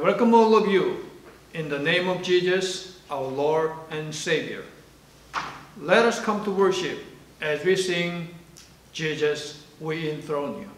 welcome all of you in the name of Jesus, our Lord and Savior. Let us come to worship as we sing, Jesus, we enthrone you.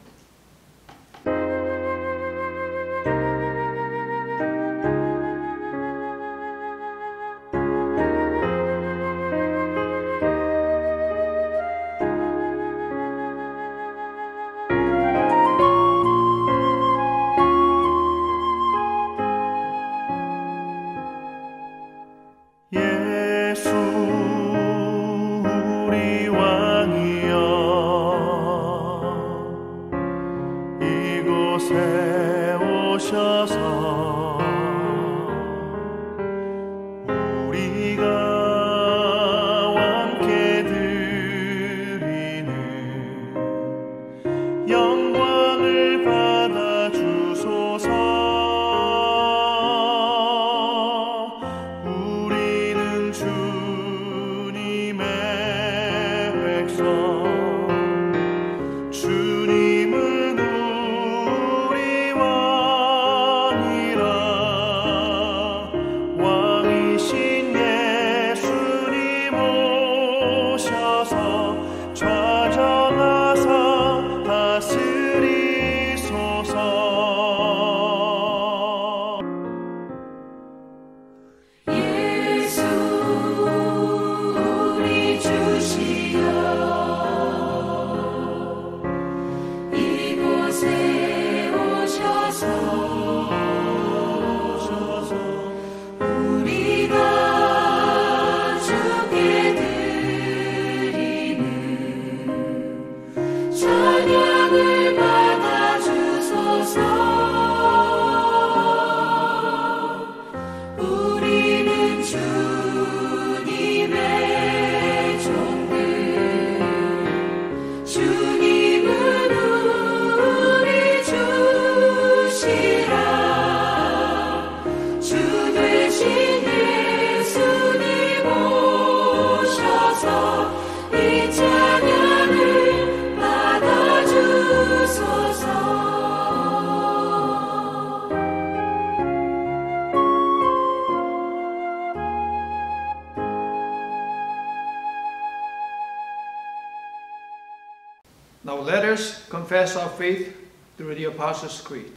Now let us confess our faith through the Apostles' Creed.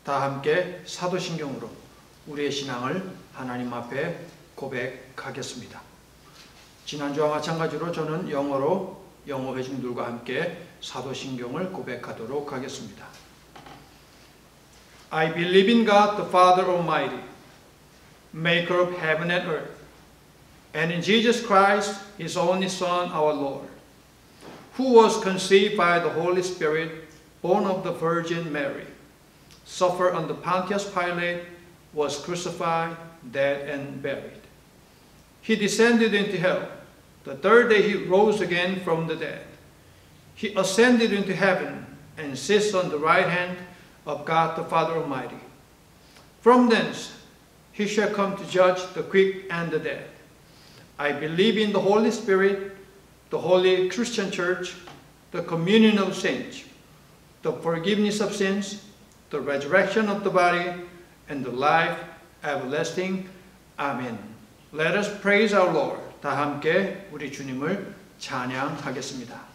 다 함께 사도신경으로 우리의 신앙을 하나님 앞에 고백하겠습니다. 지난주와 마찬가지로 저는 영어로 영어 회중들과 함께 사도신경을 고백하도록 하겠습니다. I believe in God the Father Almighty, maker of heaven and earth, and in Jesus Christ, His only Son, our Lord, who was conceived by the Holy Spirit, born of the Virgin Mary, suffered under Pontius Pilate, was crucified, dead, and buried. He descended into hell. The third day he rose again from the dead. He ascended into heaven and sits on the right hand of God the Father Almighty. From thence he shall come to judge the quick and the dead. I believe in the Holy Spirit, the holy Christian Church, the communion of saints, the forgiveness of sins, the resurrection of the body, and the life everlasting. Amen. Let us praise our Lord. 다 함께 우리 주님을 찬양하겠습니다.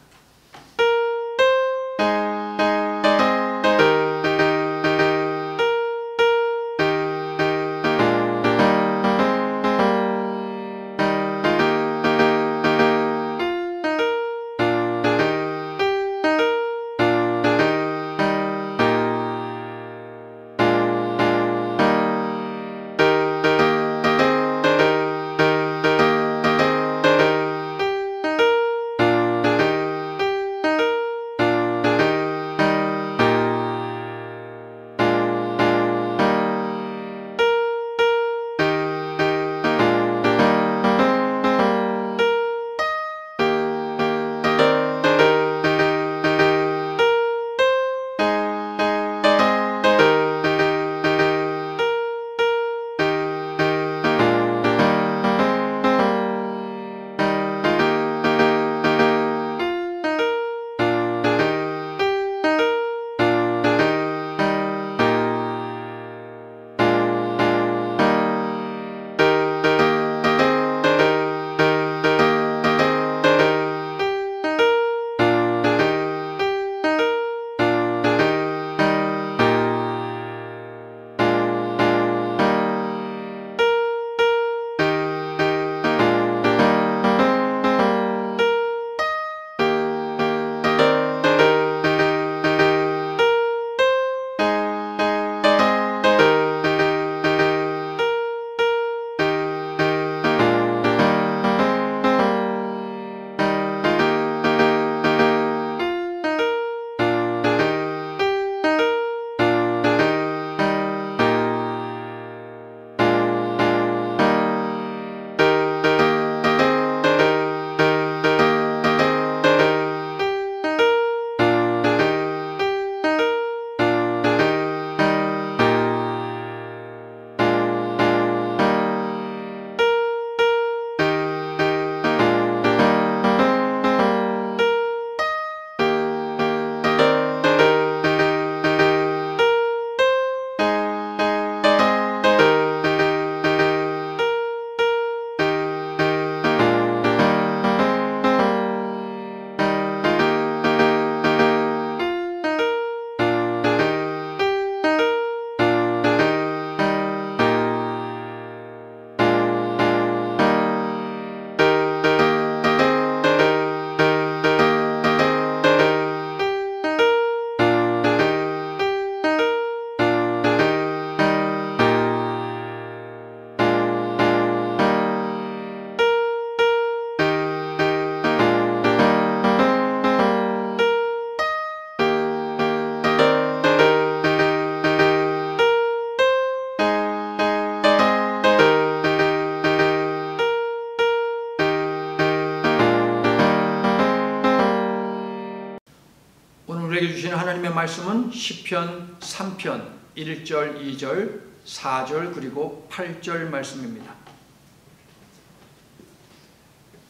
우리에게 주시는 하나님의 말씀은 시편 3편 1절, 2절, 4절 그리고 8절 말씀입니다.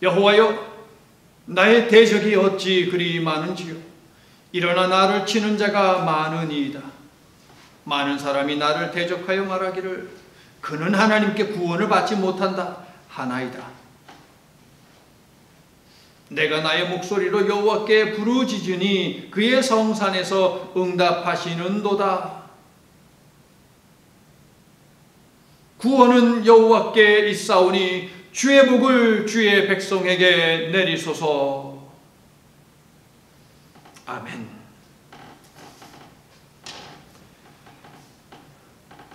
여호와여, 나의 대적이 어찌 그리 많은지요. 일어나 나를 치는 자가 많으니이다. 많은 사람이 나를 대적하여 말하기를 그는 하나님께 구원을 받지 못한다 하나이다. 내가 나의 목소리로 여호와께 부르짖으니 그의 성산에서 응답하시는도다. 구원은 여호와께 있사오니 주의 복을 주의 백성에게 내리소서. 아멘.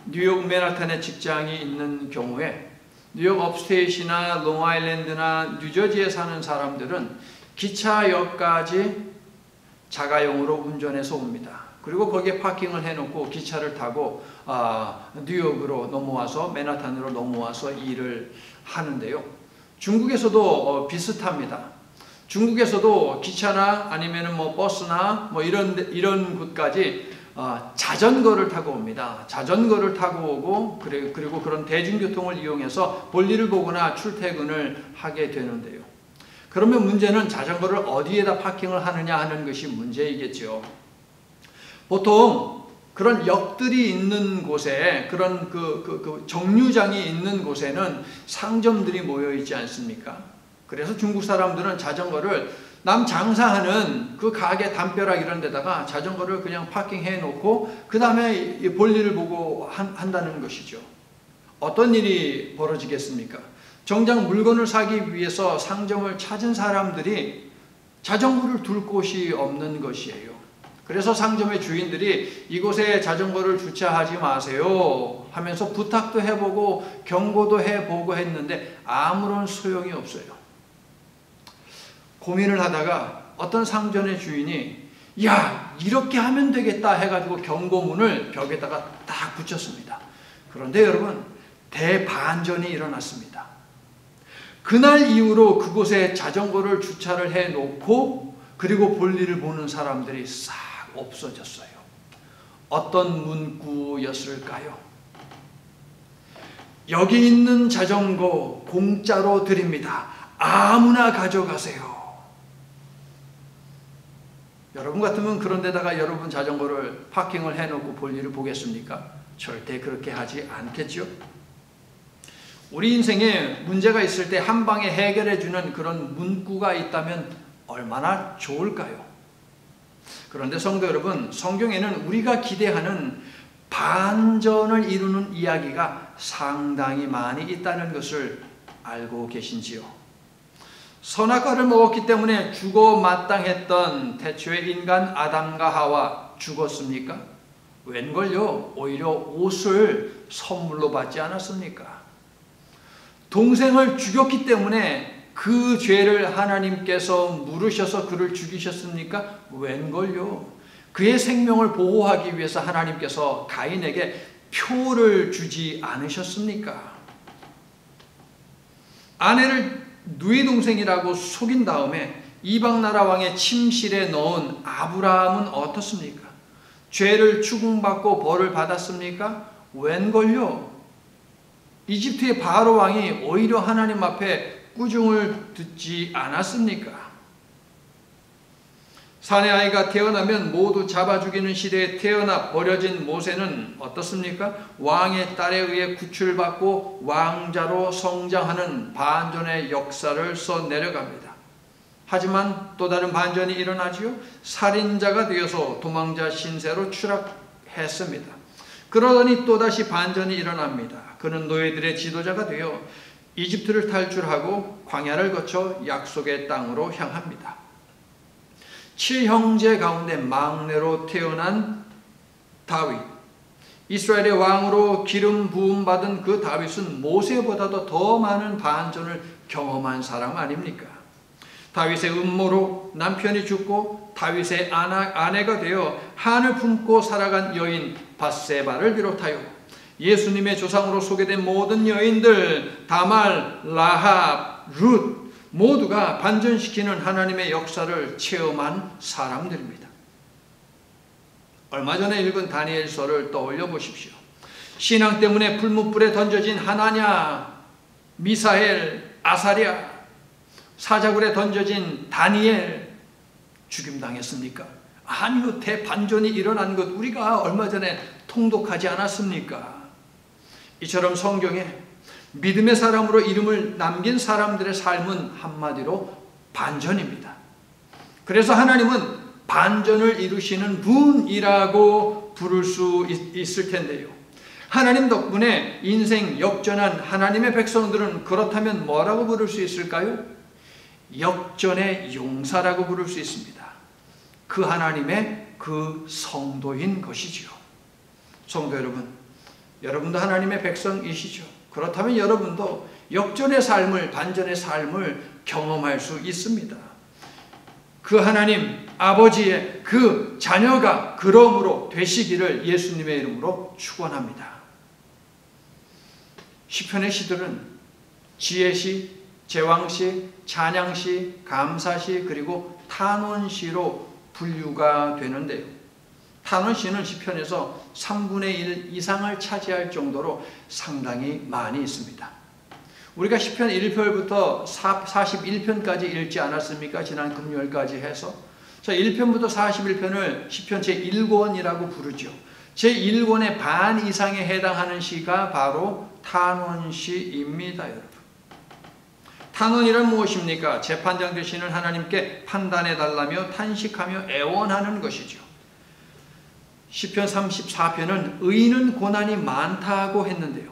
뉴욕 맨하탄에 직장이 있는 경우에 뉴욕 업스테이트나 롱아일랜드나 뉴저지에 사는 사람들은 기차역까지 자가용으로 운전해서 옵니다. 그리고 거기에 파킹을 해놓고 기차를 타고 뉴욕으로 넘어와서 맨하탄으로 넘어와서 일을 하는데요. 중국에서도 비슷합니다. 중국에서도 기차나 아니면은 버스나 이런 곳까지 자전거를 타고 옵니다. 자전거를 타고 오고 그리고 그런 대중교통을 이용해서 볼일을 보거나 출퇴근을 하게 되는데요. 그러면 문제는 자전거를 어디에다 파킹을 하느냐 하는 것이 문제이겠죠. 보통 그런 역들이 있는 곳에 그런 그 정류장이 있는 곳에는 상점들이 모여 있지 않습니까? 그래서 중국 사람들은 자전거를 남 장사하는 그 가게 담벼락 이런 데다가 자전거를 그냥 파킹해 놓고 그 다음에 볼일을 보고 한다는 것이죠. 어떤 일이 벌어지겠습니까? 정작 물건을 사기 위해서 상점을 찾은 사람들이 자전거를 둘 곳이 없는 것이에요. 그래서 상점의 주인들이 이곳에 자전거를 주차하지 마세요 하면서 부탁도 해보고 경고도 해보고 했는데 아무런 소용이 없어요. 고민을 하다가 어떤 상점의 주인이 야, 이렇게 하면 되겠다 해가지고 경고문을 벽에다가 딱 붙였습니다. 그런데 여러분, 대반전이 일어났습니다. 그날 이후로 그곳에 자전거를 주차를 해놓고 그리고 볼일을 보는 사람들이 싹 없어졌어요. 어떤 문구였을까요? 여기 있는 자전거 공짜로 드립니다. 아무나 가져가세요. 여러분 같으면 그런 데다가 여러분 자전거를 파킹을 해놓고 볼일을 보겠습니까? 절대 그렇게 하지 않겠죠? 우리 인생에 문제가 있을 때 한 방에 해결해주는 그런 문구가 있다면 얼마나 좋을까요? 그런데 성도 여러분, 성경에는 우리가 기대하는 반전을 이루는 이야기가 상당히 많이 있다는 것을 알고 계신지요? 선악과를 먹었기 때문에 죽어 마땅했던 태초의 인간 아담과 하와 죽었습니까? 웬걸요? 오히려 옷을 선물로 받지 않았습니까? 동생을 죽였기 때문에 그 죄를 하나님께서 물으셔서 그를 죽이셨습니까? 웬걸요? 그의 생명을 보호하기 위해서 하나님께서 가인에게 표를 주지 않으셨습니까? 아내를 누이 동생이라고 속인 다음에 이방나라 왕의 침실에 넣은 아브라함은 어떻습니까? 죄를 추궁받고 벌을 받았습니까? 웬걸요? 이집트의 바로 왕이 오히려 하나님 앞에 꾸중을 듣지 않았습니까? 사내 아이가 태어나면 모두 잡아 죽이는 시대에 태어나 버려진 모세는 어떻습니까? 왕의 딸에 의해 구출받고 왕자로 성장하는 반전의 역사를 써내려갑니다. 하지만 또 다른 반전이 일어나지요. 살인자가 되어서 도망자 신세로 추락했습니다. 그러더니 또다시 반전이 일어납니다. 그는 노예들의 지도자가 되어 이집트를 탈출하고 광야를 거쳐 약속의 땅으로 향합니다. 7형제 가운데 막내로 태어난 다윗, 이스라엘의 왕으로 기름 부음 받은 그 다윗은 모세보다도 더 많은 반전을 경험한 사람 아닙니까? 다윗의 음모로 남편이 죽고 다윗의 아내가 되어 한을 품고 살아간 여인 밧세바를 비롯하여 예수님의 조상으로 소개된 모든 여인들, 다말, 라합, 룻 모두가 반전시키는 하나님의 역사를 체험한 사람들입니다. 얼마 전에 읽은 다니엘서를 떠올려 보십시오. 신앙 때문에 불못불에 던져진 하나냐, 미사엘, 아사랴, 사자굴에 던져진 다니엘 죽임당했습니까? 아니요, 대반전이 일어난 것 우리가 얼마 전에 통독하지 않았습니까? 이처럼 성경에 믿음의 사람으로 이름을 남긴 사람들의 삶은 한마디로 반전입니다. 그래서 하나님은 반전을 이루시는 분이라고 부를 수 있을 텐데요. 하나님 덕분에 인생 역전한 하나님의 백성들은 그렇다면 뭐라고 부를 수 있을까요? 역전의 용사라고 부를 수 있습니다. 그 하나님의 그 성도인 것이지요. 성도 여러분, 여러분도 하나님의 백성이시죠. 그렇다면 여러분도 역전의 삶을, 반전의 삶을 경험할 수 있습니다. 그 하나님 아버지의 그 자녀가 그러므로 되시기를 예수님의 이름으로 축원합니다. 시편의 시들은 지혜시, 제왕시, 찬양시, 감사시, 그리고 탄원시로 분류가 되는데요. 탄원시는 시편에서 3분의 1 이상을 차지할 정도로 상당히 많이 있습니다. 우리가 시편 1편부터 41편까지 읽지 않았습니까? 지난 금요일까지 해서. 자, 1편부터 41편을 시편 제1권이라고 부르죠. 제1권의 반 이상에 해당하는 시가 바로 탄원시입니다, 여러분. 탄원이란 무엇입니까? 재판장 되시는 하나님께 판단해달라며 탄식하며 애원하는 것이죠. 시편 34편은 의인은 고난이 많다고 했는데요.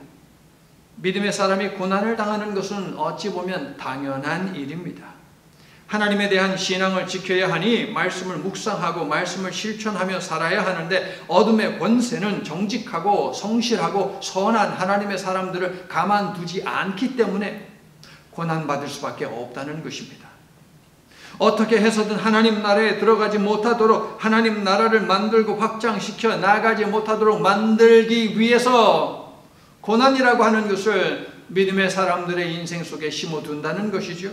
믿음의 사람이 고난을 당하는 것은 어찌 보면 당연한 일입니다. 하나님에 대한 신앙을 지켜야 하니 말씀을 묵상하고 말씀을 실천하며 살아야 하는데 어둠의 권세는 정직하고 성실하고 선한 하나님의 사람들을 가만두지 않기 때문에 고난받을 수밖에 없다는 것입니다. 어떻게 해서든 하나님 나라에 들어가지 못하도록 하나님 나라를 만들고 확장시켜 나가지 못하도록 만들기 위해서 고난이라고 하는 것을 믿음의 사람들의 인생 속에 심어둔다는 것이죠.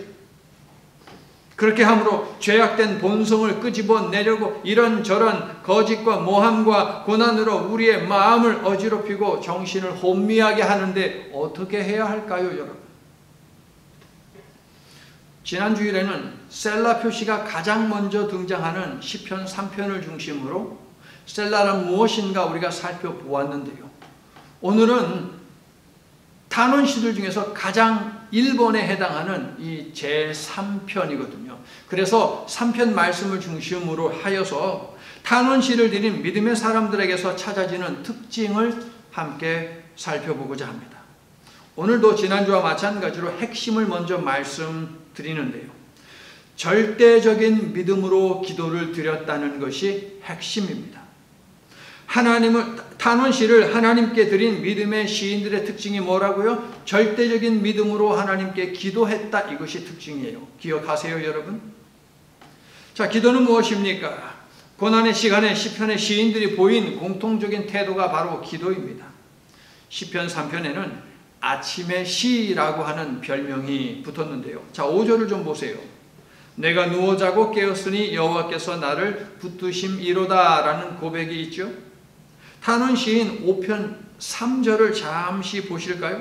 그렇게 함으로 죄악된 본성을 끄집어내려고 이런저런 거짓과 모함과 고난으로 우리의 마음을 어지럽히고 정신을 혼미하게 하는데 어떻게 해야 할까요, 여러분? 지난 주일에는 셀라 표시가 가장 먼저 등장하는 시편 3편을 중심으로 셀라는 무엇인가 우리가 살펴보았는데요. 오늘은 탄원시들 중에서 가장 1번에 해당하는 이 제3편이거든요. 그래서 3편 말씀을 중심으로 하여서 탄원시를 드린 믿음의 사람들에게서 찾아지는 특징을 함께 살펴보고자 합니다. 오늘도 지난주와 마찬가지로 핵심을 먼저 말씀드리는데요. 절대적인 믿음으로 기도를 드렸다는 것이 핵심입니다. 탄원시를 하나님께 드린 믿음의 시인들의 특징이 뭐라고요? 절대적인 믿음으로 하나님께 기도했다. 이것이 특징이에요. 기억하세요, 여러분? 자, 기도는 무엇입니까? 고난의 시간에 시편의 시인들이 보인 공통적인 태도가 바로 기도입니다. 시편 3편에는 아침의 시라고 하는 별명이 붙었는데요. 자, 5절을 좀 보세요. 내가 누워 자고 깨었으니 여호와께서 나를 붙드심이로다 라는 고백이 있죠. 탄원시인 5편 3절을 잠시 보실까요?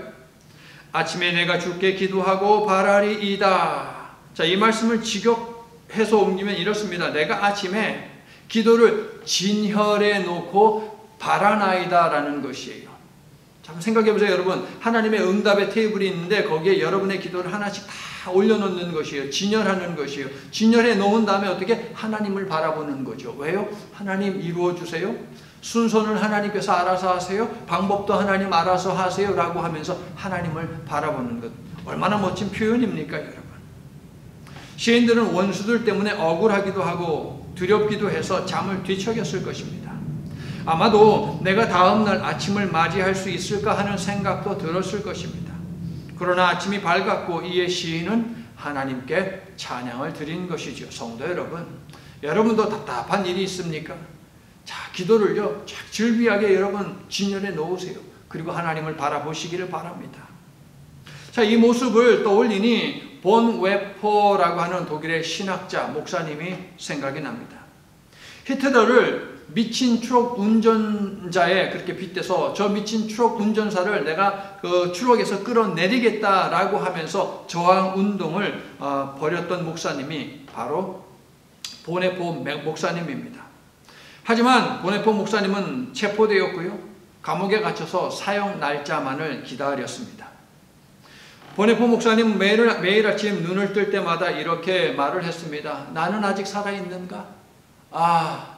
아침에 내가 주께 기도하고 바라리이다. 자, 이 말씀을 직역해서 옮기면 이렇습니다. 내가 아침에 기도를 진혈에 놓고 바라나이다 라는 것이에요. 참 생각해 보세요, 여러분. 하나님의 응답의 테이블이 있는데 거기에 여러분의 기도를 하나씩 다 올려놓는 것이에요. 진열하는 것이에요. 진열해 놓은 다음에 어떻게? 하나님을 바라보는 거죠. 왜요? 하나님 이루어 주세요. 순서는 하나님께서 알아서 하세요. 방법도 하나님 알아서 하세요. 라고 하면서 하나님을 바라보는 것. 얼마나 멋진 표현입니까, 여러분? 시인들은 원수들 때문에 억울하기도 하고 두렵기도 해서 잠을 뒤척였을 것입니다. 아마도 내가 다음날 아침을 맞이할 수 있을까 하는 생각도 들었을 것입니다. 그러나 아침이 밝았고 이에 시인은 하나님께 찬양을 드린 것이죠. 성도 여러분, 여러분도 답답한 일이 있습니까? 자, 기도를요, 즐비하게 여러분 진열해 놓으세요. 그리고 하나님을 바라보시기를 바랍니다. 자, 이 모습을 떠올리니 본 웨퍼라고 하는 독일의 신학자, 목사님이 생각이 납니다. 히틀러를 미친 트럭 운전자에 그렇게 빗대서 저 미친 트럭 운전사를 내가 그 트럭에서 끌어내리겠다라고 하면서 저항 운동을 벌였던 목사님이 바로 보네포 목사님입니다. 하지만 보네포 목사님은 체포되었고요. 감옥에 갇혀서 사형 날짜만을 기다렸습니다. 보네포 목사님 매일 아침 눈을 뜰 때마다 이렇게 말을 했습니다. 나는 아직 살아있는가?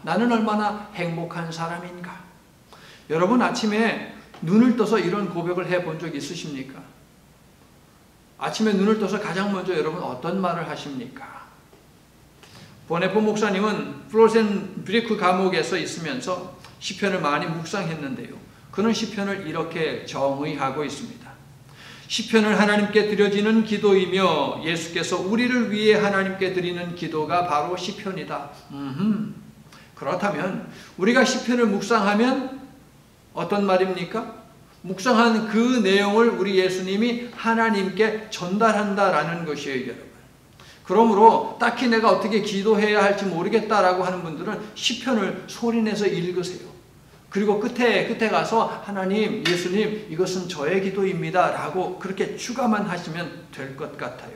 나는 얼마나 행복한 사람인가? 여러분 아침에 눈을 떠서 이런 고백을 해본 적 있으십니까? 아침에 눈을 떠서 가장 먼저 여러분 어떤 말을 하십니까? 보네포 목사님은 플로센브리크 감옥에서 있으면서 시편을 많이 묵상했는데요. 그는 시편을 이렇게 정의하고 있습니다. 시편은 하나님께 드려지는 기도이며 예수께서 우리를 위해 하나님께 드리는 기도가 바로 시편이다. 그렇다면 우리가 시편을 묵상하면 어떤 말입니까? 묵상한 그 내용을 우리 예수님이 하나님께 전달한다라는 것이에요, 여러분. 그러므로 딱히 내가 어떻게 기도해야 할지 모르겠다라고 하는 분들은 시편을 소리내서 읽으세요. 그리고 끝에 가서 하나님, 예수님 이것은 저의 기도입니다 라고 그렇게 추가만 하시면 될 것 같아요.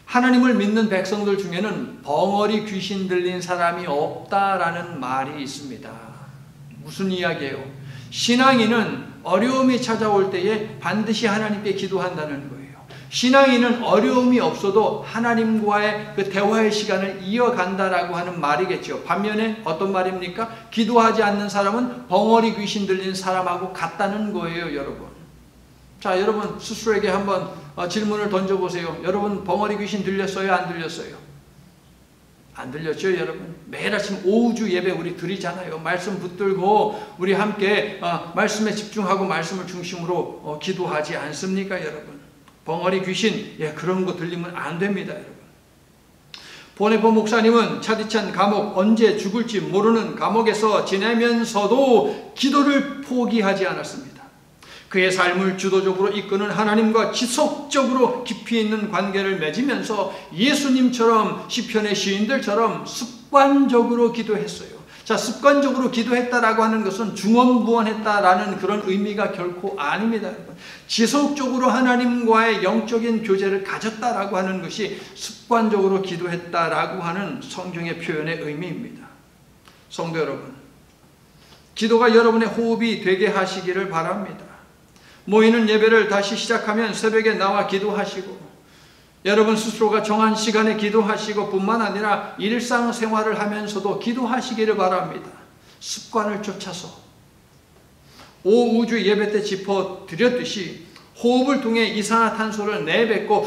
하나님을 믿는 백성들 중에는 벙어리 귀신 들린 사람이 없다라는 말이 있습니다. 무슨 이야기예요? 신앙인은 어려움이 찾아올 때에 반드시 하나님께 기도한다는 거예요. 신앙인은 어려움이 없어도 하나님과의 그 대화의 시간을 이어간다라고 하는 말이겠죠. 반면에 어떤 말입니까? 기도하지 않는 사람은 벙어리 귀신 들린 사람하고 같다는 거예요, 여러분. 자, 여러분 스스로에게 한번 질문을 던져보세요. 여러분 벙어리 귀신 들렸어요? 안 들렸어요? 안 들렸죠, 여러분? 매일 아침 오후주 예배 우리 드리잖아요. 말씀 붙들고 우리 함께 말씀에 집중하고 말씀을 중심으로 기도하지 않습니까, 여러분? 벙어리 귀신, 그런 거 들리면 안 됩니다, 여러분. 보네포 목사님은 차디찬 감옥, 언제 죽을지 모르는 감옥에서 지내면서도 기도를 포기하지 않았습니다. 그의 삶을 주도적으로 이끄는 하나님과 지속적으로 깊이 있는 관계를 맺으면서 예수님처럼 시편의 시인들처럼 습관적으로 기도했어요. 자, 습관적으로 기도했다라고 하는 것은 중언부언했다라는 그런 의미가 결코 아닙니다, 여러분. 지속적으로 하나님과의 영적인 교제를 가졌다라고 하는 것이 습관적으로 기도했다라고 하는 성경의 표현의 의미입니다. 성도 여러분, 기도가 여러분의 호흡이 되게 하시기를 바랍니다. 모이는 예배를 다시 시작하면 새벽에 나와 기도하시고, 여러분 스스로가 정한 시간에 기도하시고 뿐만 아니라 일상생활을 하면서도 기도하시기를 바랍니다. 습관을 쫓아서 오우주 예배 때 짚어드렸듯이 호흡을 통해 이산화탄소를 내뱉고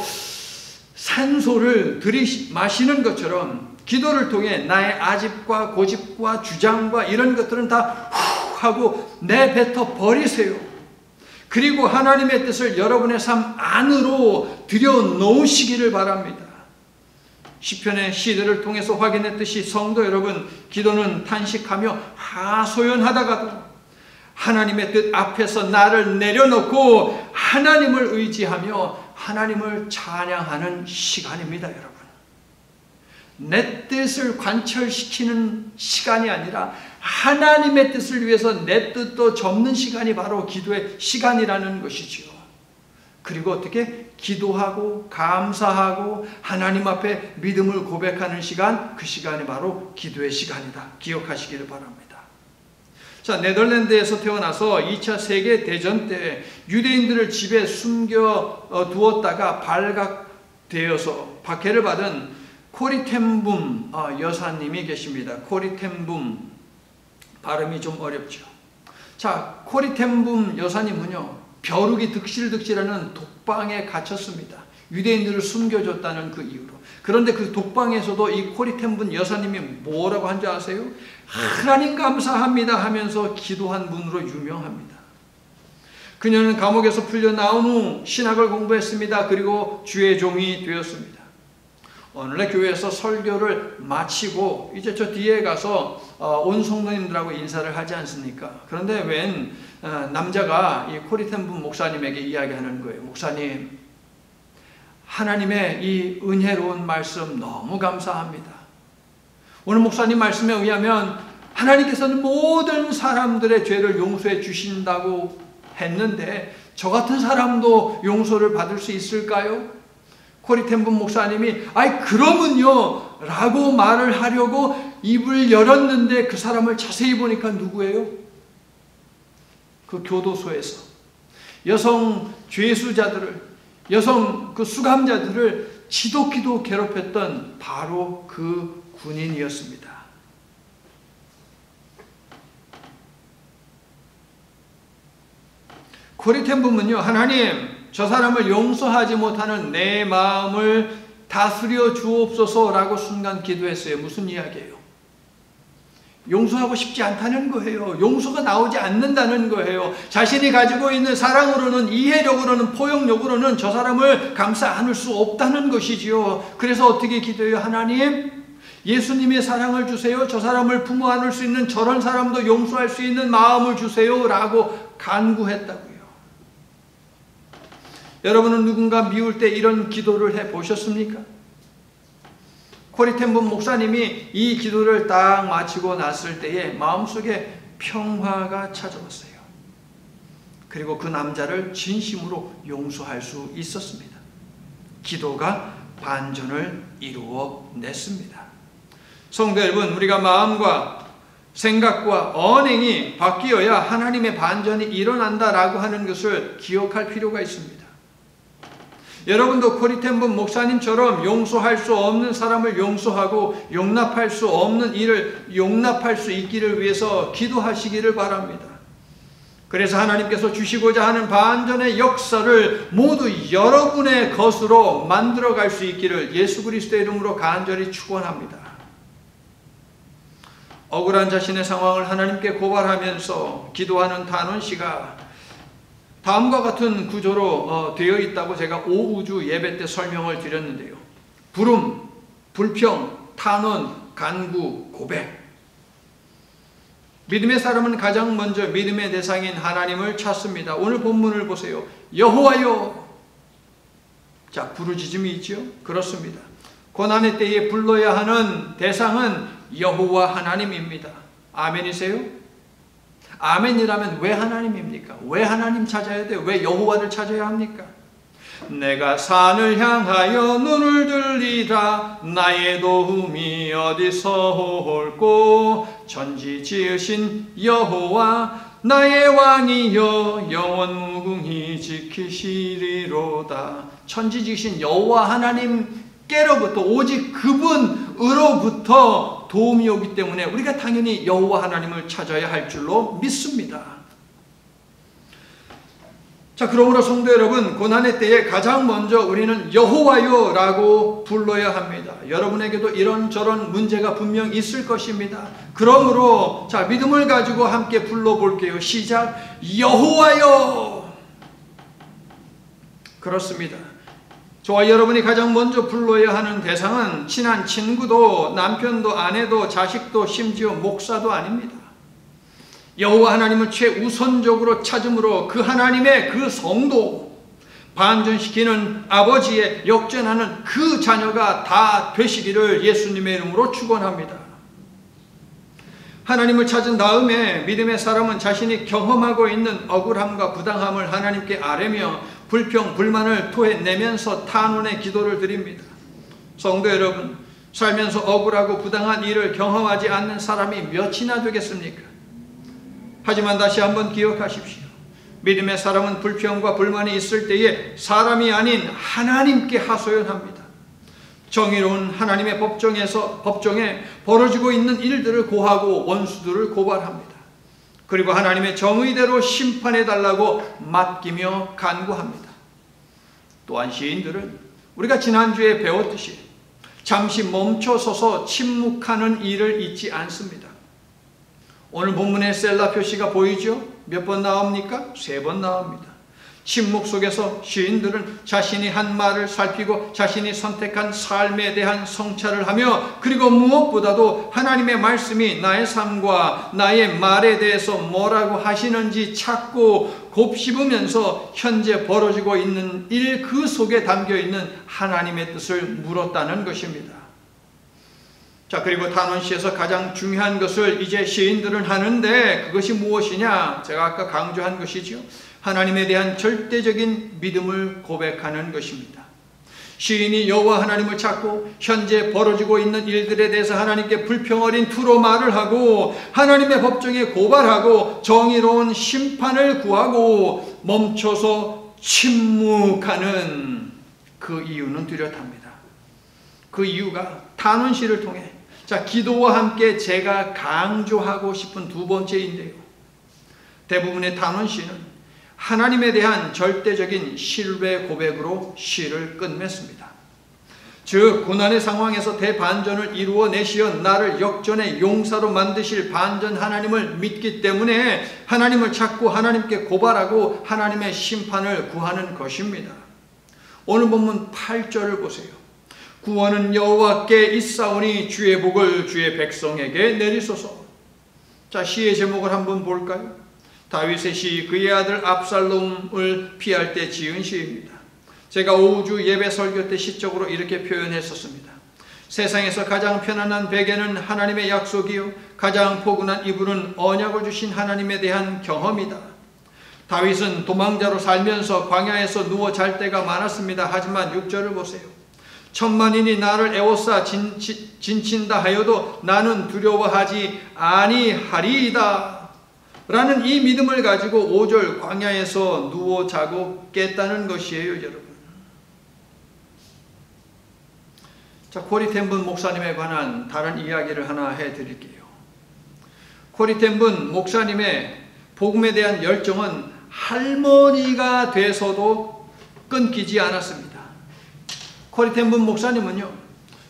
산소를 들이마시는 것처럼 기도를 통해 나의 아집과 고집과 주장과 이런 것들은 다 후 하고 내뱉어 버리세요. 그리고 하나님의 뜻을 여러분의 삶 안으로 들여놓으시기를 바랍니다. 시편의 시들을 통해서 확인했듯이 성도 여러분, 기도는 탄식하며 하소연하다가도 하나님의 뜻 앞에서 나를 내려놓고 하나님을 의지하며 하나님을 찬양하는 시간입니다, 여러분. 내 뜻을 관철시키는 시간이 아니라 하나님의 뜻을 위해서 내 뜻도 접는 시간이 바로 기도의 시간이라는 것이지요. 그리고 어떻게 기도하고 감사하고 하나님 앞에 믿음을 고백하는 시간, 그 시간이 바로 기도의 시간이다. 기억하시기를 바랍니다. 자, 네덜란드에서 태어나서 2차 세계대전 때 유대인들을 집에 숨겨 두었다가 발각되어서 박해를 받은 코리텐붐 여사님이 계십니다. 코리텐붐, 발음이 좀 어렵죠. 자, 코리텐붐 여사님은요, 벼룩이 득실득실하는 독방에 갇혔습니다. 유대인들을 숨겨줬다는 그 이유로. 그런데 그 독방에서도 이 코리텐붐 여사님이 뭐라고 한 줄 아세요? 하나님 감사합니다 하면서 기도한 분으로 유명합니다. 그녀는 감옥에서 풀려 나온 후 신학을 공부했습니다. 그리고 주의 종이 되었습니다. 오늘날 교회에서 설교를 마치고 이제 저 뒤에 가서 온 성도님들하고 인사를 하지 않습니까? 그런데 웬 남자가 이 코리텐붐 목사님에게 이야기하는 거예요. 목사님, 하나님의 이 은혜로운 말씀 너무 감사합니다. 오늘 목사님 말씀에 의하면 하나님께서는 모든 사람들의 죄를 용서해 주신다고 했는데 저 같은 사람도 용서를 받을 수 있을까요? 코리 텐분 목사님이 아이 그러면요 라고 말을 하려고 입을 열었는데 그 사람을 자세히 보니까 누구예요? 그 교도소에서 여성 죄수자들을, 여성 그 수감자들을 지독히도 괴롭혔던 바로 그 군인이었습니다. 코리 텐분은요, 하나님 저 사람을 용서하지 못하는 내 마음을 다스려 주옵소서라고 순간 기도했어요. 무슨 이야기예요? 용서하고 싶지 않다는 거예요. 용서가 나오지 않는다는 거예요. 자신이 가지고 있는 사랑으로는, 이해력으로는, 포용력으로는 저 사람을 감싸 안을 수 없다는 것이지요. 그래서 어떻게 기도해요? 하나님, 예수님의 사랑을 주세요. 저 사람을 품어 안을 수 있는 저런 사람도 용서할 수 있는 마음을 주세요 라고 간구했다고요. 여러분은 누군가 미울 때 이런 기도를 해보셨습니까? 코리 텐분 목사님이 이 기도를 딱 마치고 났을 때에 마음속에 평화가 찾아왔어요. 그리고 그 남자를 진심으로 용서할 수 있었습니다. 기도가 반전을 이루어냈습니다. 성도 여러분, 우리가 마음과 생각과 언행이 바뀌어야 하나님의 반전이 일어난다라고 하는 것을 기억할 필요가 있습니다. 여러분도 코리 텐분 목사님처럼 용서할 수 없는 사람을 용서하고 용납할 수 없는 일을 용납할 수 있기를 위해서 기도하시기를 바랍니다. 그래서 하나님께서 주시고자 하는 반전의 역사를 모두 여러분의 것으로 만들어갈 수 있기를 예수 그리스도의 이름으로 간절히 축원합니다. 억울한 자신의 상황을 하나님께 고발하면서 기도하는 단원 씨가 다음과 같은 구조로 되어 있다고 제가 오우주 예배 때 설명을 드렸는데요. 부름, 불평, 탄원, 간구, 고백. 믿음의 사람은 가장 먼저 믿음의 대상인 하나님을 찾습니다. 오늘 본문을 보세요. 여호와여. 자, 부르짖음이 있죠? 그렇습니다. 고난의 때에 불러야 하는 대상은 여호와 하나님입니다. 아멘이세요? 아멘이라면 왜 하나님입니까? 왜 하나님 찾아야 돼요? 왜 여호와를 찾아야 합니까? 내가 산을 향하여 눈을 들리라. 나의 도움이 어디서 올꼬? 천지 지으신 여호와 나의 왕이여 영원 무궁히 지키시리로다. 천지 지으신 여호와 하나님께로부터 오직 그분으로부터 도움이 오기 때문에 우리가 당연히 여호와 하나님을 찾아야 할 줄로 믿습니다. 자, 그러므로 성도 여러분, 고난의 때에 가장 먼저 우리는 여호와여 라고 불러야 합니다. 여러분에게도 이런저런 문제가 분명 있을 것입니다. 그러므로 자, 믿음을 가지고 함께 불러볼게요. 시작. 여호와여. 그렇습니다. 저와 여러분이 가장 먼저 불러야 하는 대상은 친한 친구도 남편도 아내도 자식도 심지어 목사도 아닙니다. 여호와 하나님을 최우선적으로 찾음으로 그 하나님의 그 성도, 반전시키는 아버지의 역전하는 그 자녀가 다 되시기를 예수님의 이름으로 축원합니다. 하나님을 찾은 다음에 믿음의 사람은 자신이 경험하고 있는 억울함과 부당함을 하나님께 아뢰며 불평, 불만을 토해내면서 탄원의 기도를 드립니다. 성도 여러분, 살면서 억울하고 부당한 일을 경험하지 않는 사람이 몇이나 되겠습니까? 하지만 다시 한번 기억하십시오. 믿음의 사람은 불평과 불만이 있을 때에 사람이 아닌 하나님께 하소연합니다. 정의로운 하나님의 법정에 벌어지고 있는 일들을 고하고 원수들을 고발합니다. 그리고 하나님의 정의대로 심판해달라고 맡기며 간구합니다. 또한 시인들은 우리가 지난주에 배웠듯이 잠시 멈춰서서 침묵하는 일을 잊지 않습니다. 오늘 본문에 셀라 표시가 보이죠? 몇 번 나옵니까? 3번 나옵니다. 침묵 속에서 시인들은 자신이 한 말을 살피고 자신이 선택한 삶에 대한 성찰을 하며 그리고 무엇보다도 하나님의 말씀이 나의 삶과 나의 말에 대해서 뭐라고 하시는지 찾고 곱씹으면서 현재 벌어지고 있는 일 그 속에 담겨있는 하나님의 뜻을 물었다는 것입니다. 자, 그리고 탄원시에서 가장 중요한 것을 이제 시인들은 하는데 그것이 무엇이냐? 제가 아까 강조한 것이죠. 하나님에 대한 절대적인 믿음을 고백하는 것입니다. 시인이 여호와 하나님을 찾고 현재 벌어지고 있는 일들에 대해서 하나님께 불평어린 투로 말을 하고 하나님의 법정에 고발하고 정의로운 심판을 구하고 멈춰서 침묵하는 그 이유는 뚜렷합니다. 그 이유가 탄원시를 통해, 자, 기도와 함께 제가 강조하고 싶은 두 번째인데요, 대부분의 탄원시는 하나님에 대한 절대적인 신뢰 고백으로 시를 끝맺습니다. 즉, 고난의 상황에서 대반전을 이루어내시어 나를 역전의 용사로 만드실 반전 하나님을 믿기 때문에 하나님을 찾고 하나님께 고발하고 하나님의 심판을 구하는 것입니다. 오늘 본문 8절을 보세요. 구원은 여호와께 있사오니 주의 복을 주의 백성에게 내리소서. 자, 시의 제목을 한번 볼까요? 다윗의 시, 그의 아들 압살롬을 피할 때 지은 시입니다. 제가 오후주 예배 설교 때 시적으로 이렇게 표현했었습니다. 세상에서 가장 편안한 베개는 하나님의 약속이요 가장 포근한 이불은 언약을 주신 하나님에 대한 경험이다. 다윗은 도망자로 살면서 광야에서 누워 잘 때가 많았습니다. 하지만 6절을 보세요. 천만인이 나를 에워싸 진친다 하여도 나는 두려워하지 아니하리이다 라는 이 믿음을 가지고 5절 광야에서 누워 자고 깼다는 것이에요, 여러분. 자, 코리 텐분 목사님에 관한 다른 이야기를 하나 해드릴게요. 코리 텐분 목사님의 복음에 대한 열정은 할머니가 돼서도 끊기지 않았습니다. 코리 텐분 목사님은요,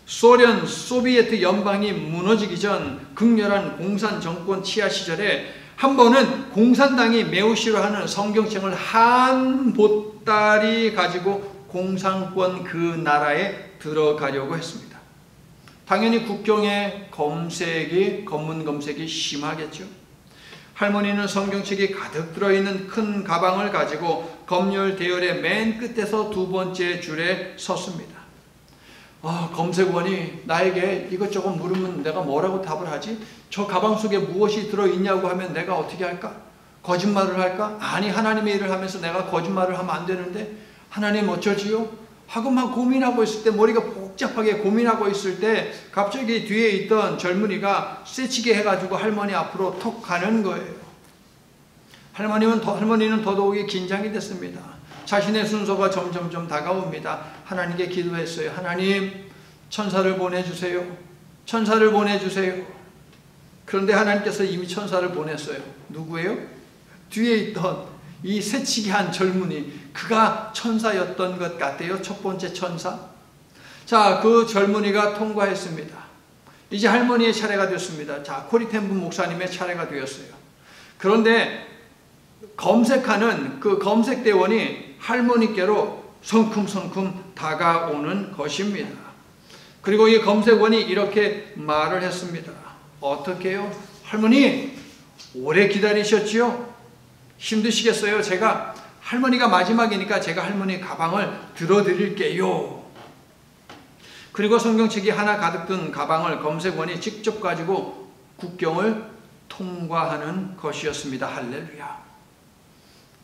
소련 소비에트 연방이 무너지기 전 극렬한 공산 정권 치하 시절에 한 번은 공산당이 매우 싫어하는 성경책을 한 보따리 가지고 공산권 그 나라에 들어가려고 했습니다. 당연히 국경에 검문 검색이 심하겠죠. 할머니는 성경책이 가득 들어있는 큰 가방을 가지고 검열 대열의 맨 끝에서 두 번째 줄에 섰습니다. 검색원이 나에게 이것저것 물으면 내가 뭐라고 답을 하지? 저 가방 속에 무엇이 들어있냐고 하면 내가 어떻게 할까? 거짓말을 할까? 아니, 하나님의 일을 하면서 내가 거짓말을 하면 안 되는데 하나님 어쩌지요? 하고 막 고민하고 있을 때, 머리가 복잡하게 고민하고 있을 때 갑자기 뒤에 있던 젊은이가 쇠치게 해가지고 할머니 앞으로 톡 가는 거예요. 할머니는 더더욱이 긴장이 됐습니다. 자신의 순서가 점점점 다가옵니다. 하나님께 기도했어요. 하나님, 천사를 보내주세요. 천사를 보내주세요. 그런데 하나님께서 이미 천사를 보냈어요. 누구예요? 뒤에 있던 이 새치기 한 젊은이, 그가 천사였던 것 같아요. 첫 번째 천사. 자, 그 젊은이가 통과했습니다. 이제 할머니의 차례가 됐습니다. 자, 코리 텐분 목사님의 차례가 되었어요. 그런데 검색하는 그 검색대원이 할머니께로 성큼성큼 다가오는 것입니다. 그리고 이 검색원이 이렇게 말을 했습니다. 어떻게 해요? 할머니, 오래 기다리셨지요? 힘드시겠어요? 제가 할머니가 마지막이니까 제가 할머니 가방을 들어드릴게요. 그리고 성경책이 하나 가득 든 가방을 검색원이 직접 가지고 국경을 통과하는 것이었습니다. 할렐루야.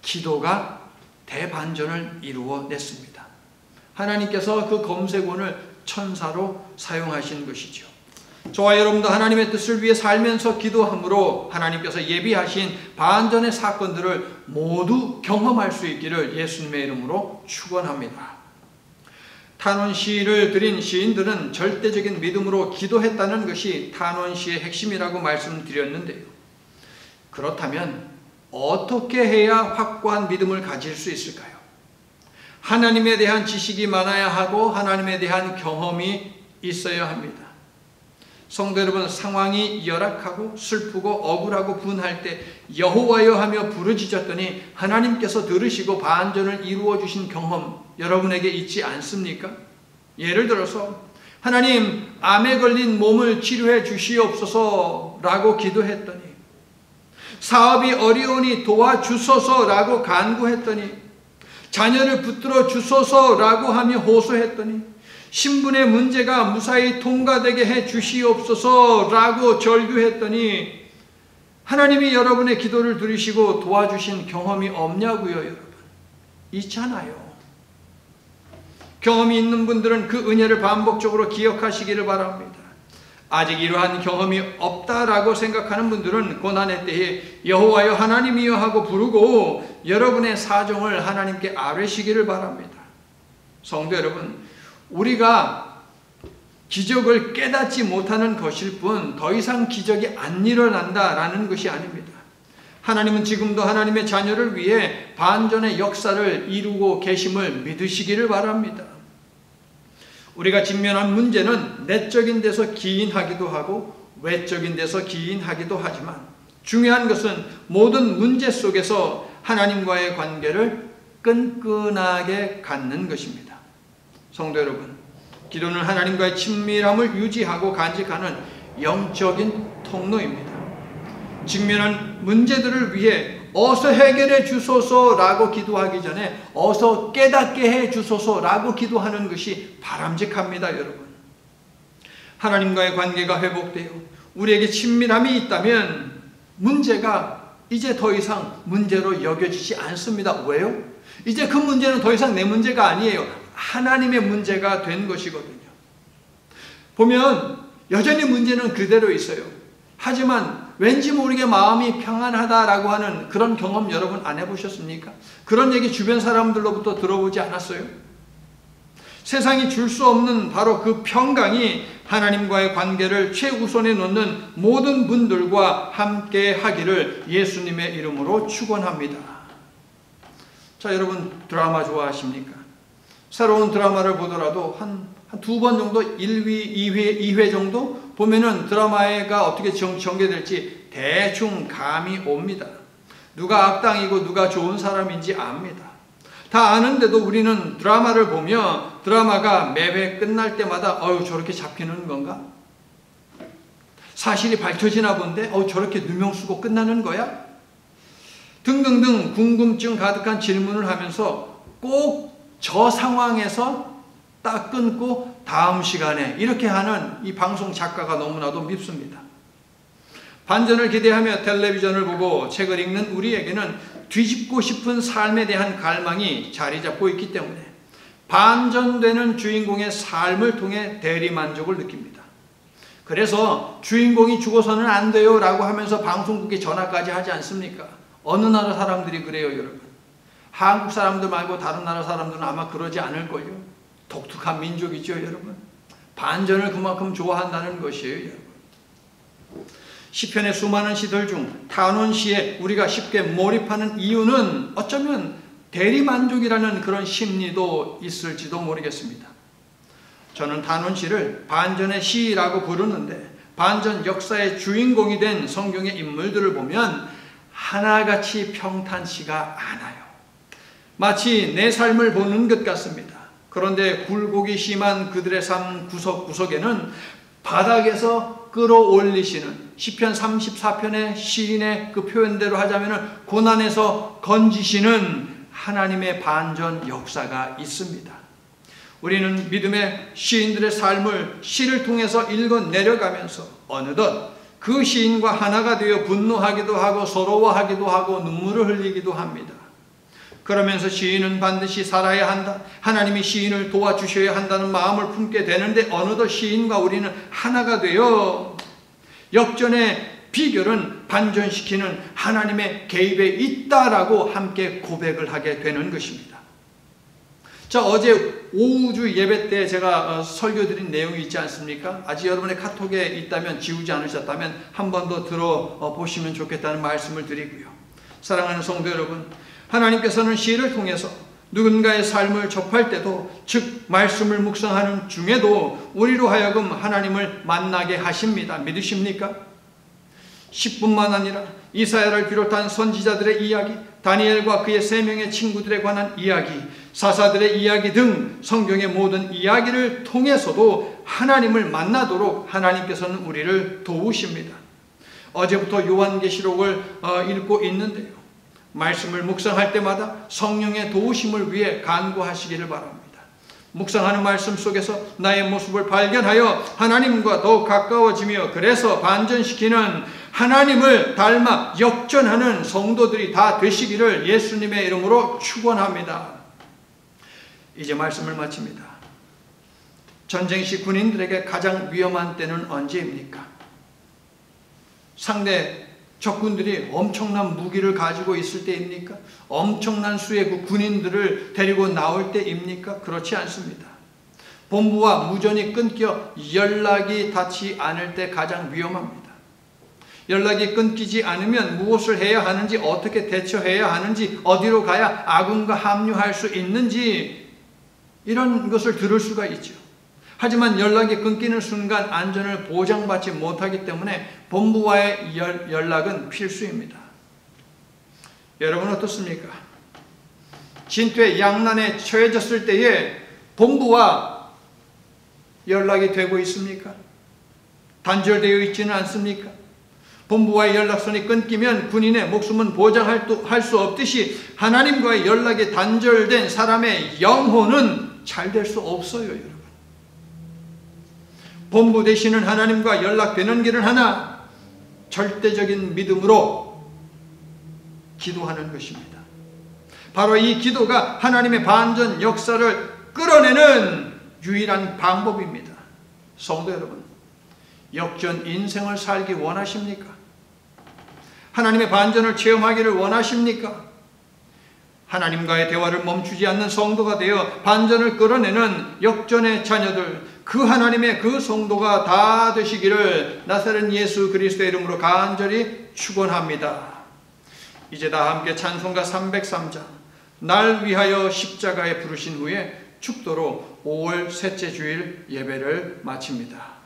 기도가 대반전을 이루어냈습니다. 하나님께서 그 검색원을 천사로 사용하신 것이죠. 저와 여러분도 하나님의 뜻을 위해 살면서 기도함으로 하나님께서 예비하신 반전의 사건들을 모두 경험할 수 있기를 예수님의 이름으로 축원합니다. 탄원시를 드린 시인들은 절대적인 믿음으로 기도했다는 것이 탄원시의 핵심이라고 말씀드렸는데요. 그렇다면 어떻게 해야 확고한 믿음을 가질 수 있을까요? 하나님에 대한 지식이 많아야 하고 하나님에 대한 경험이 있어야 합니다. 성도 여러분, 상황이 열악하고 슬프고 억울하고 분할 때 여호와여 하며 부르짖었더니 하나님께서 들으시고 반전을 이루어 주신 경험 여러분에게 있지 않습니까? 예를 들어서 하나님, 암에 걸린 몸을 치료해 주시옵소서 라고 기도했더니, 사업이 어려우니 도와주소서 라고 간구했더니, 자녀를 붙들어 주소서 라고 하며 호소했더니, 신분의 문제가 무사히 통과되게 해 주시옵소서라고 절규했더니 하나님이 여러분의 기도를 들으시고 도와주신 경험이 없냐고요, 여러분. 있잖아요. 경험이 있는 분들은 그 은혜를 반복적으로 기억하시기를 바랍니다. 아직 이러한 경험이 없다라고 생각하는 분들은 고난의 때에 여호와여 하나님이여 하고 부르고 여러분의 사정을 하나님께 아뢰시기를 바랍니다. 성도 여러분, 우리가 기적을 깨닫지 못하는 것일 뿐 더 이상 기적이 안 일어난다라는 것이 아닙니다. 하나님은 지금도 하나님의 자녀를 위해 반전의 역사를 이루고 계심을 믿으시기를 바랍니다. 우리가 직면한 문제는 내적인 데서 기인하기도 하고 외적인 데서 기인하기도 하지만 중요한 것은 모든 문제 속에서 하나님과의 관계를 끈끈하게 갖는 것입니다. 성도 여러분, 기도는 하나님과의 친밀함을 유지하고 간직하는 영적인 통로입니다. 직면한 문제들을 위해 어서 해결해 주소서라고 기도하기 전에 어서 깨닫게 해 주소서라고 기도하는 것이 바람직합니다, 여러분. 하나님과의 관계가 회복되어 우리에게 친밀함이 있다면 문제가 이제 더 이상 문제로 여겨지지 않습니다. 왜요? 이제 그 문제는 더 이상 내 문제가 아니에요. 하나님의 문제가 된 것이거든요. 보면 여전히 문제는 그대로 있어요. 하지만 왠지 모르게 마음이 평안하다라고 하는 그런 경험 여러분 안 해보셨습니까? 그런 얘기 주변 사람들로부터 들어보지 않았어요? 세상이 줄 수 없는 바로 그 평강이 하나님과의 관계를 최우선에 놓는 모든 분들과 함께 하기를 예수님의 이름으로 축원합니다. 자, 여러분 드라마 좋아하십니까? 새로운 드라마를 보더라도 한 두 번 정도 1회, 2회 정도 보면은 드라마가 어떻게 전개될지 대충 감이 옵니다. 누가 악당이고 누가 좋은 사람인지 압니다. 다 아는데도 우리는 드라마를 보며 드라마가 매회 끝날 때마다 저렇게 잡히는 건가? 사실이 밝혀지나 본데 저렇게 누명 쓰고 끝나는 거야? 등등등 궁금증 가득한 질문을 하면서 꼭 저 상황에서 딱 끊고 다음 시간에 이렇게 하는 이 방송 작가가 너무나도 밉습니다. 반전을 기대하며 텔레비전을 보고 책을 읽는 우리에게는 뒤집고 싶은 삶에 대한 갈망이 자리 잡고 있기 때문에 반전되는 주인공의 삶을 통해 대리만족을 느낍니다. 그래서 주인공이 죽어서는 안 돼요 라고 하면서 방송국에 전화까지 하지 않습니까? 어느 나라 사람들이 그래요, 여러분? 한국 사람들 말고 다른 나라 사람들은 아마 그러지 않을걸요. 독특한 민족이죠, 여러분. 반전을 그만큼 좋아한다는 것이에요, 여러분. 시편의 수많은 시들 중 탄원시에 우리가 쉽게 몰입하는 이유는 어쩌면 대리만족이라는 그런 심리도 있을지도 모르겠습니다. 저는 탄원시를 반전의 시라고 부르는데 반전 역사의 주인공이 된 성경의 인물들을 보면 하나같이 평탄치가 않아요. 마치 내 삶을 보는 것 같습니다. 그런데 굴곡이 심한 그들의 삶 구석구석에는 바닥에서 끌어올리시는 시편 34편의 시인의 그 표현대로 하자면 고난에서 건지시는 하나님의 반전 역사가 있습니다. 우리는 믿음의 시인들의 삶을 시를 통해서 읽어 내려가면서 어느덧 그 시인과 하나가 되어 분노하기도 하고 서러워하기도 하고 눈물을 흘리기도 합니다. 그러면서 시인은 반드시 살아야 한다. 하나님이 시인을 도와주셔야 한다는 마음을 품게 되는데 어느덧 시인과 우리는 하나가 되어 역전의 비결은 반전시키는 하나님의 개입에 있다라고 함께 고백을 하게 되는 것입니다. 자, 어제 오후주 예배 때 제가 설교드린 내용이 있지 않습니까? 아직 여러분의 카톡에 있다면 지우지 않으셨다면 한 번 더 들어보시면 좋겠다는 말씀을 드리고요. 사랑하는 성도 여러분, 하나님께서는 시를 통해서 누군가의 삶을 접할 때도 즉 말씀을 묵상하는 중에도 우리로 하여금 하나님을 만나게 하십니다. 믿으십니까? 10분만 아니라 이사야를 비롯한 선지자들의 이야기, 다니엘과 그의 3명의 친구들에 관한 이야기, 사사들의 이야기 등 성경의 모든 이야기를 통해서도 하나님을 만나도록 하나님께서는 우리를 도우십니다. 어제부터 요한계시록을 읽고 있는데요. 말씀을 묵상할 때마다 성령의 도우심을 위해 간구하시기를 바랍니다. 묵상하는 말씀 속에서 나의 모습을 발견하여 하나님과 더욱 가까워지며 그래서 반전시키는 하나님을 닮아 역전하는 성도들이 다 되시기를 예수님의 이름으로 축원합니다. 이제 말씀을 마칩니다. 전쟁 시 군인들에게 가장 위험한 때는 언제입니까? 상대 적군들이 엄청난 무기를 가지고 있을 때입니까? 엄청난 수의 그 군인들을 데리고 나올 때입니까? 그렇지 않습니다. 본부와 무전이 끊겨 연락이 닿지 않을 때 가장 위험합니다. 연락이 끊기지 않으면 무엇을 해야 하는지, 어떻게 대처해야 하는지, 어디로 가야 아군과 합류할 수 있는지 이런 것을 들을 수가 있죠. 하지만 연락이 끊기는 순간 안전을 보장받지 못하기 때문에 본부와의 연락은 필수입니다. 여러분 어떻습니까? 진퇴 양난에 처해졌을 때에 본부와 연락이 되고 있습니까? 단절되어 있지는 않습니까? 본부와의 연락선이 끊기면 군인의 목숨은 보장할 수 없듯이 하나님과의 연락이 단절된 사람의 영혼은 잘 될 수 없어요, 여러분. 본부 되시는 하나님과 연락되는 길은 하나, 절대적인 믿음으로 기도하는 것입니다. 바로 이 기도가 하나님의 반전 역사를 끌어내는 유일한 방법입니다. 성도 여러분, 역전 인생을 살기 원하십니까? 하나님의 반전을 체험하기를 원하십니까? 하나님과의 대화를 멈추지 않는 성도가 되어 반전을 끌어내는 역전의 자녀들, 그 하나님의 그 성도가 다 되시기를 나사렛 예수 그리스도의 이름으로 간절히 축원합니다. 이제 다 함께 찬송가 303장 날 위하여 십자가에 부르신 후에 축도로 5월 셋째 주일 예배를 마칩니다.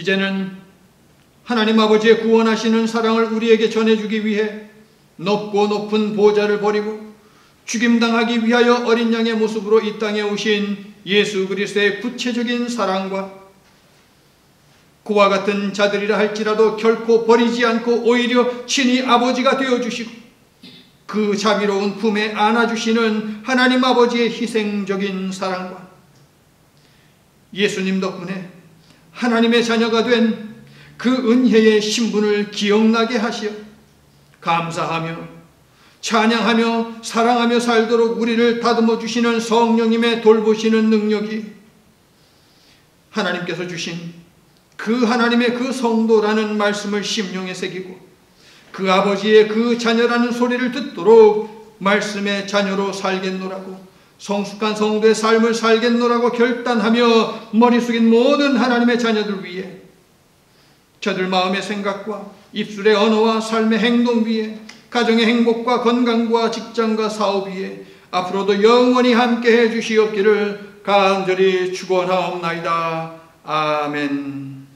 이제는 하나님 아버지의 구원하시는 사랑을 우리에게 전해주기 위해 높고 높은 보좌를 버리고 죽임당하기 위하여 어린 양의 모습으로 이 땅에 오신 예수 그리스도의 구체적인 사랑과 그와 같은 자들이라 할지라도 결코 버리지 않고 오히려 친히 아버지가 되어주시고 그 자비로운 품에 안아주시는 하나님 아버지의 희생적인 사랑과 예수님 덕분에 하나님의 자녀가 된 그 은혜의 신분을 기억나게 하시어 감사하며 찬양하며 사랑하며 살도록 우리를 다듬어 주시는 성령님의 돌보시는 능력이 하나님께서 주신 그 하나님의 그 성도라는 말씀을 심령에 새기고 그 아버지의 그 자녀라는 소리를 듣도록 말씀의 자녀로 살겠노라고 성숙한 성도의 삶을 살겠노라고 결단하며 머리 숙인 모든 하나님의 자녀들 위해 저들 마음의 생각과 입술의 언어와 삶의 행동 위에 가정의 행복과 건강과 직장과 사업 위에 앞으로도 영원히 함께해 주시옵기를 간절히 축원하옵나이다. 아멘.